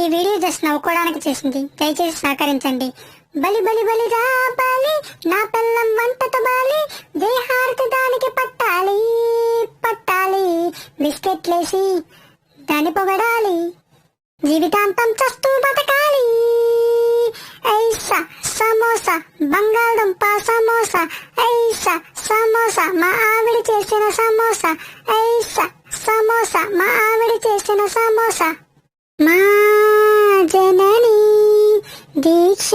ఈ video just నవ్వుకోవడానికి చేసింది, దయచేసి సహకరించండి. బలి బలి బలి రా బాలి, నా పిల్లం వంటతో బాలి, దేహార్తి దానికి పట్టాలి పట్టాలి, బిస్కెట్లేసి దాన్ని పొగడాలి, జీవితాంతం చస్తూ బతకాలి. ఐసా సమోసా, బంగాళదుంప సమోసా, ఐసా సమోసా, మా ఆవిడ చేసిన సమోసా, ఐసా సమోసా, మా ఆవిడ చేసిన సమోసా. మా జనని దీక్ష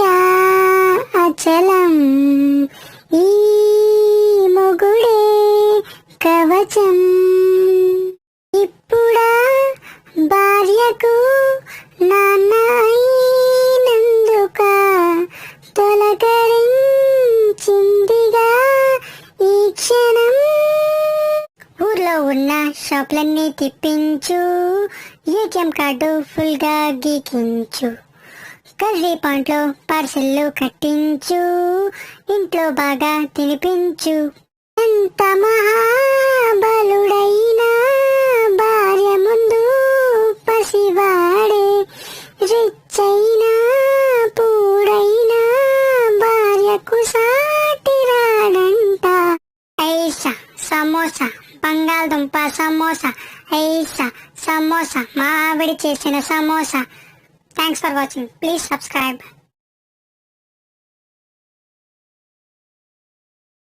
అచలం, ఈ మొగుడే కవచం. ఇప్పుడా భార్యకు నాన్న అయినందుక తొలకరించిందిగా ఈ క్షణం. ఊర్లో ఉన్న షాపులన్నీ తిప్పించు, ఏటీఎం కార్డు ఫుల్ గా గీకించు, కర్రీ పాయింట్లో పార్సెల్లు కట్టించు, ఇంట్లో బాగా తినిపించు. ఎంత మహాబలుడైనా భార్య ముందు పసివాడే, రిచ్ అయినా పూడైనా భార్యకు సాటి రాడంట. ఐసా సమోసా, బంగాళదుంప సమోసా, ఐసా సమోసా, మా ఆవిడ చేసిన samosa. Thanks for watching. Please subscribe.